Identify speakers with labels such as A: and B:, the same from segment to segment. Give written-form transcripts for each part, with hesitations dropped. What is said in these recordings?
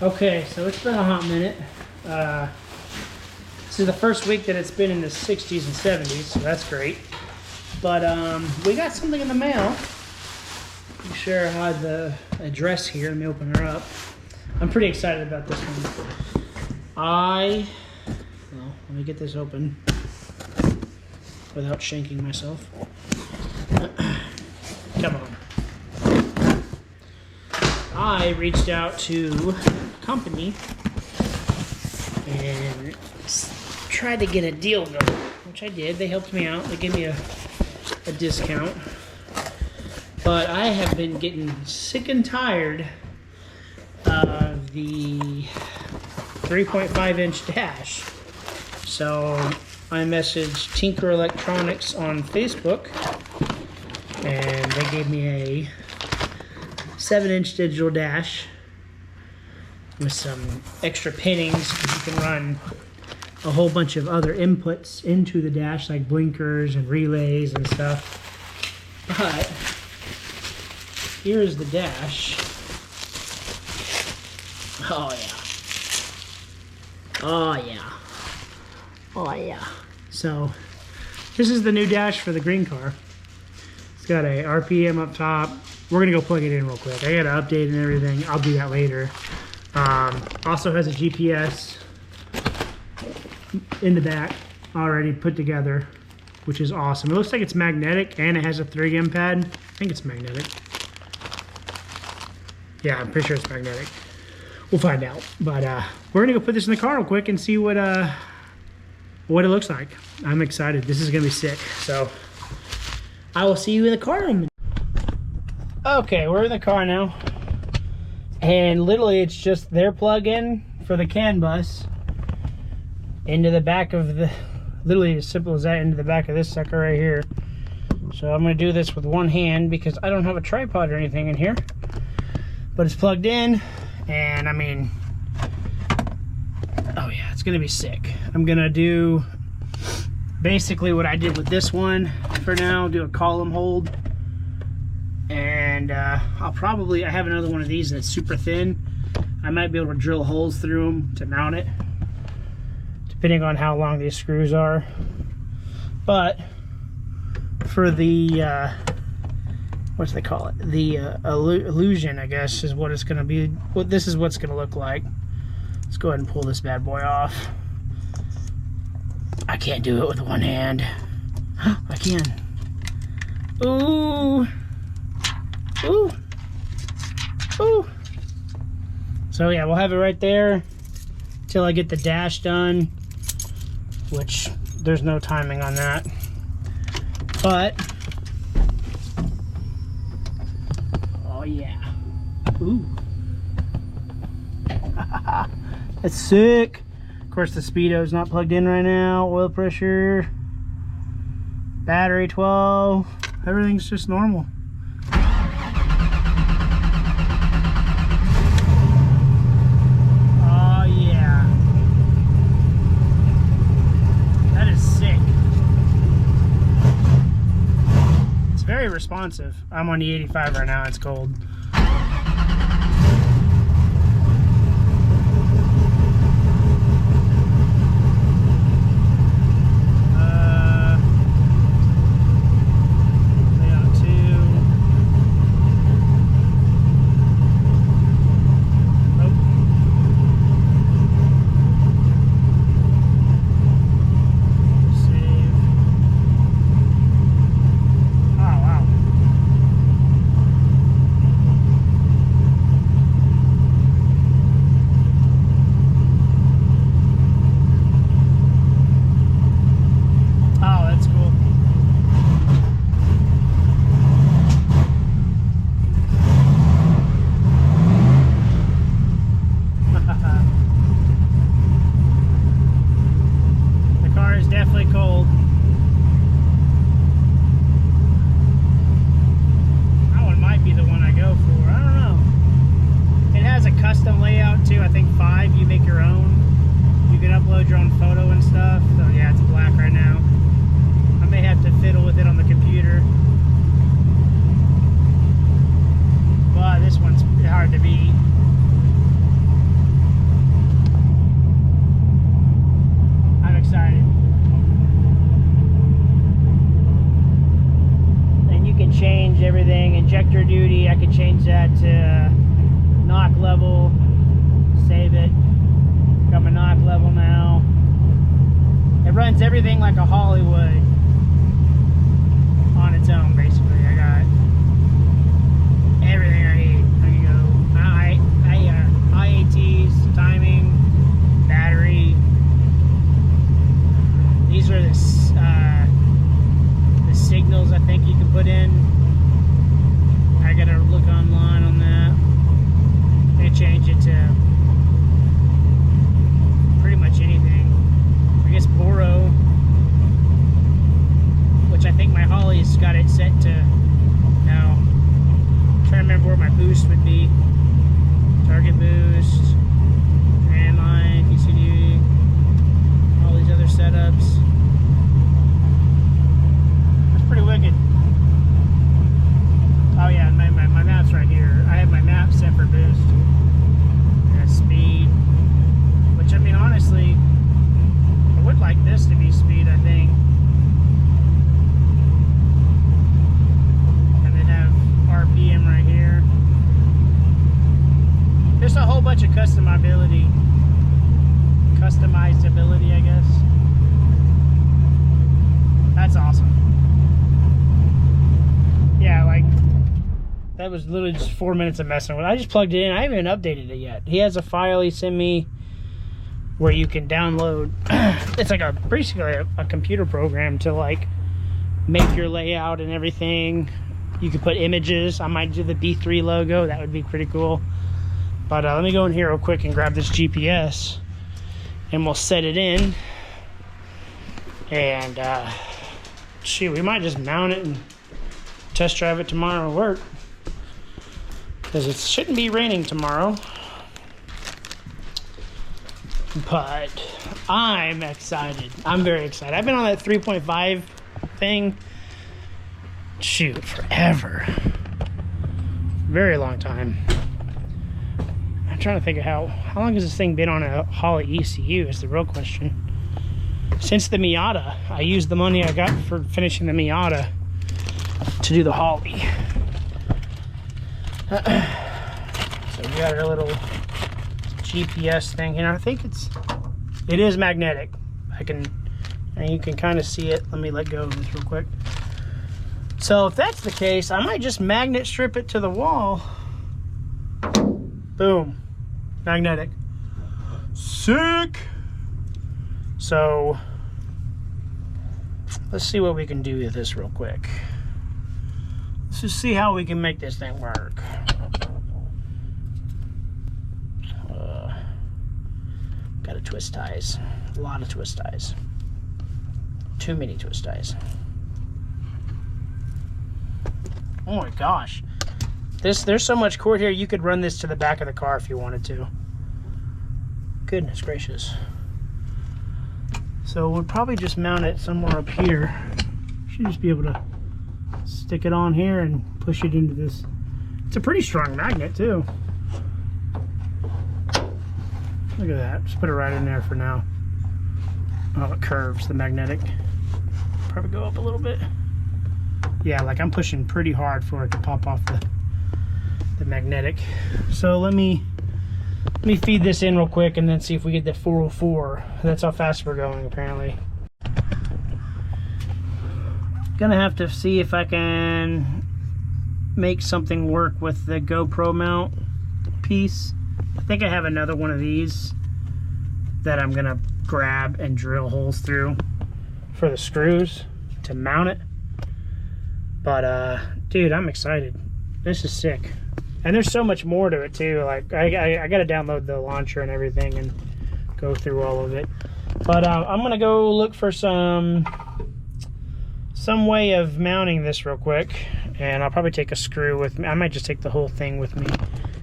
A: Okay, so it's been a hot minute. This is the first week that it's been in the 60s and 70s, so that's great. But we got something in the mail. I'm sure I have the address here. Let me open her up. I'm pretty excited about this one. Well, let me get this open without shanking myself. Come on. I reached out to a company and tried to get a deal going, which I did. They helped me out. They gave me a discount. But I have been getting sick and tired of the 3.5-inch dash. So I messaged Tinker Electronics on Facebook, and they gave me a 7-inch digital dash with some extra pinnings, because you can run a whole bunch of other inputs into the dash, like blinkers and relays and stuff. But here's the dash. Oh yeah. Oh yeah. Oh yeah. So this is the new dash for the green car. It's got a RPM up top. We're gonna go plug it in real quick. I gotta update and everything. I'll do that later. Also has a GPS in the back already put together, which is awesome. It looks like it's magnetic, and it has a 3M pad. I think it's magnetic. Yeah, I'm pretty sure it's magnetic. We'll find out. But we're gonna go put this in the car real quick and see what it looks like. I'm excited. This is gonna be sick. So I will see you in the car in a minute. Okay, we're in the car now, and literally it's just their plug-in for the CAN bus into the back of the, literally as simple as that, into the back of this sucker right here. So I'm gonna do this with one hand because I don't have a tripod or anything in here, but it's plugged in, and I mean, oh yeah, it's gonna be sick. I'm gonna do basically what I did with this one for now, do a column hold. And I have another one of these that's super thin. I might be able to drill holes through them to mount it, depending on how long these screws are. But for the what do they call it? The illusion, I guess, is what it's going to be. This is what's going to look like. Let's go ahead and pull this bad boy off. I can't do it with one hand. I can. Ooh. Ooh. Ooh. So yeah, we'll have it right there till I get the dash done, which there's no timing on that. But oh yeah. Ooh. That's sick. Of course, the speedo's not plugged in right now. Oil pressure, battery 12, everything's just normal. Very responsive. I'm on the 85 right now. It's cold. everything like a Holley would on its own, basically. I got everything I need. There you go. IATs, timing, battery. These are the signals I think you can put in. I gotta look online on that. I'm gonna change it to pretty much anything. I guess Boro, which I think my Holley's got it set to now. I'm trying to remember where my boost would be. Target boost, command line, PCD, all these other setups. That's pretty wicked. Oh yeah, my map's right here. I have my map set for boost. And speed. Which, I mean, honestly, I would like this to be speed, I think. And then have RPM right here. Just a whole bunch of customizability, I guess. That's awesome. Yeah, like, that was literally just 4 minutes of messing with it. I just plugged it in. I haven't even updated it yet. He has a file he sent me where you can download. It's like basically a computer program to like make your layout and everything. You can put images. I might do the B3 logo. That would be pretty cool. But let me go in here real quick and grab this GPS, and we'll set it in. And shoot, we might just mount it and test drive it tomorrow at work, because it shouldn't be raining tomorrow. But I'm excited. I'm very excited. I've been on that 3.5 thing, shoot, forever. Very long time. I'm trying to think of how long has this thing been on a Holley ECU is the real question. Since the Miata. I used the money I got for finishing the Miata to do the Holley. So we got our little GPS thing here. I think it is magnetic. And you can kind of see it. Let me let go of this real quick. So if that's the case, I might just magnet strip it to the wall. Boom. Magnetic. Sick. So let's see what we can do with this real quick. Let's just see how we can make this thing work. Got to twist ties. A lot of twist ties. Too many twist ties. Oh my gosh. There's so much cord here, you could run this to the back of the car if you wanted to. Goodness gracious. So we'll probably just mount it somewhere up here. Should just be able to stick it on here and push it into this. It's a pretty strong magnet too. Look at that. Just put it right in there for now. Oh, it curves, the magnetic. Probably go up a little bit. Yeah, like I'm pushing pretty hard for it to pop off the magnetic. So let me feed this in real quick and then see if we get the 404. That's how fast we're going apparently. Gonna have to see if I can make something work with the GoPro mount piece. I think I have another one of these that I'm gonna grab and drill holes through for the screws to mount it. But dude, I'm excited. This is sick. And there's so much more to it too. Like I gotta download the launcher and everything and go through all of it. But I'm gonna go look for some way of mounting this real quick, and I'll probably take a screw with me. I might just take the whole thing with me,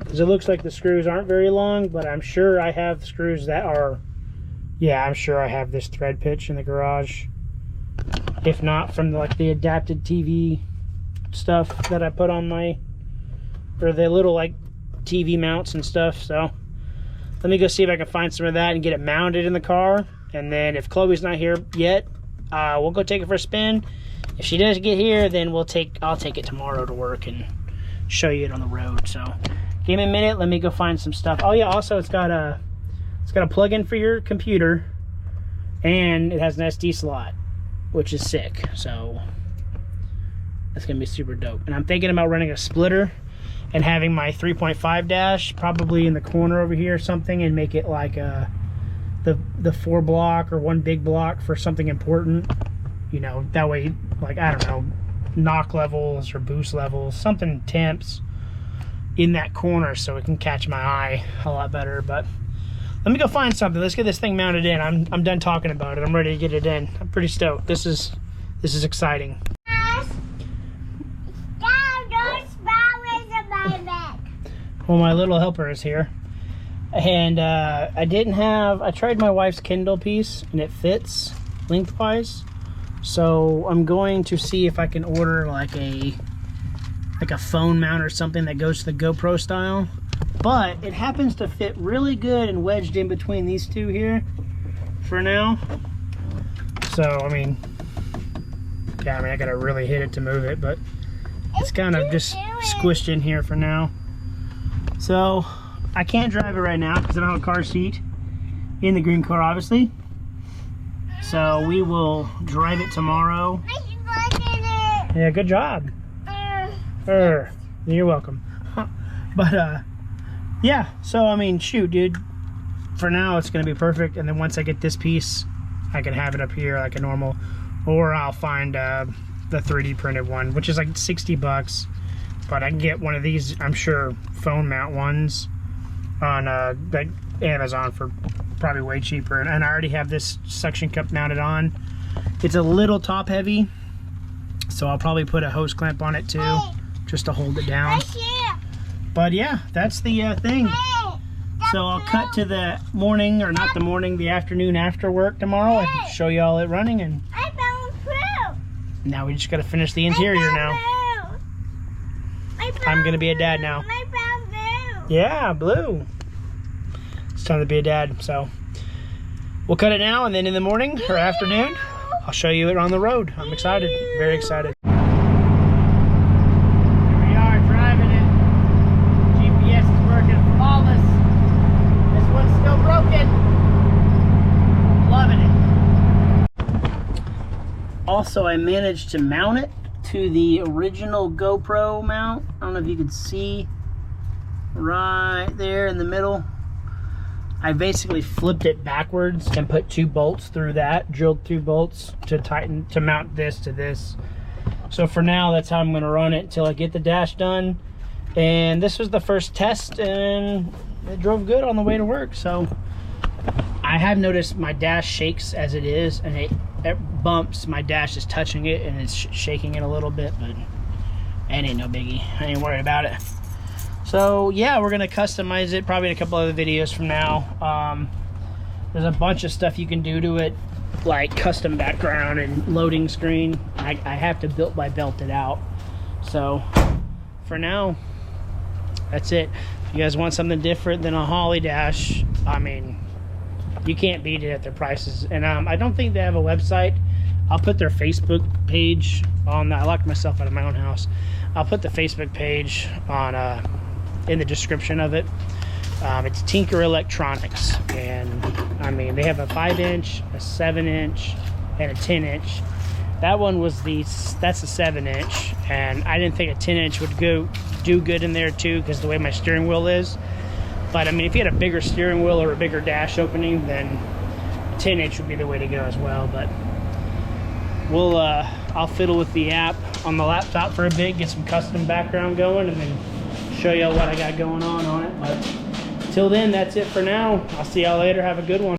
A: because it looks like the screws aren't very long, but I'm sure I have screws that are, yeah, I'm sure I have this thread pitch in the garage. If not, from the adapted TV stuff that I put on my, or the little like TV mounts and stuff. So let me go see if I can find some of that and get it mounted in the car. And then if Chloe's not here yet, we'll go take it for a spin. If she does get here, then I'll take it tomorrow to work and show you it on the road. So give me a minute, let me go find some stuff. Oh yeah, also it's got a plug-in for your computer, and it has an SD slot. which is sick. So that's gonna be super dope. And I'm thinking about running a splitter and having my 3.5 dash probably in the corner over here or something, and make it like the 4 block or 1 big block for something important. You know, that way, like, I don't know, knock levels or boost levels, something temps in that corner so it can catch my eye a lot better. But let me go find something. Let's get this thing mounted in. I'm done talking about it. I'm ready to get it in. I'm pretty stoked. This is exciting. Well, my little helper is here. And I tried my wife's Kindle piece and it fits lengthwise. So I'm going to see if I can order like a phone mount or something that goes to the GoPro style. But it happens to fit really good and wedged in between these two here for now. So, I mean, yeah, I gotta really hit it to move it, but it's kind of just squished in here for now. So I can't drive it right now because I don't have a car seat in the green car, obviously. So we will drive it tomorrow. Yeah, good job. You're welcome. But yeah, so I mean, shoot, dude, for now it's gonna be perfect. And then once I get this piece, I can have it up here like a normal, or I'll find the 3D printed one, which is like 60 bucks. But I can get one of these, I'm sure, phone mount ones on like Amazon for probably way cheaper. And I already have this suction cup mounted on. It's a little top heavy, so I'll probably put a hose clamp on it too, just to hold it down. But yeah, that's the thing. So I'll cut to the morning, or not the morning, the afternoon after work tomorrow and show you all it running. And now we just gotta finish the interior now. I'm gonna be a dad now. Yeah, blue. It's time to be a dad. So we'll cut it now, and then in the morning or afternoon, I'll show you it on the road. I'm excited, very excited. Here we are driving it. GPS is working flawless. This one's still broken. Loving it. Also, I managed to mount it to the original GoPro mount. I don't know if you can see right there in the middle. I basically flipped it backwards and put 2 bolts through that, drilled 2 bolts to mount this to this. So for now, that's how I'm gonna run it until I get the dash done. And this was the first test, and it drove good on the way to work. So I have noticed my dash shakes as it is, and it bumps. My dash is touching it and it's shaking it a little bit, but it ain't no biggie. I ain't worried about it. So yeah, we're gonna customize it probably in a couple other videos from now. There's a bunch of stuff you can do to it, like custom background and loading screen. I have to build by belt it out. So for now, that's it. If you guys want something different than a Holley dash, I mean, you can't beat it at their prices. And I don't think they have a website. I'll put their Facebook page on I locked myself out of my own house. I'll put the Facebook page on in the description of it. It's Tinker Electronics, and I mean, they have a 5-inch, a 7-inch, and a 10-inch. That one was that's a 7-inch, and I didn't think a 10-inch would do good in there too, because the way my steering wheel is. But I mean, if you had a bigger steering wheel or a bigger dash opening, then 10-inch would be the way to go as well. But we'll I'll fiddle with the app on the laptop for a bit, get some custom background going, and then show you what I got going on it. But till then, that's it for now. I'll see y'all later. Have a good one.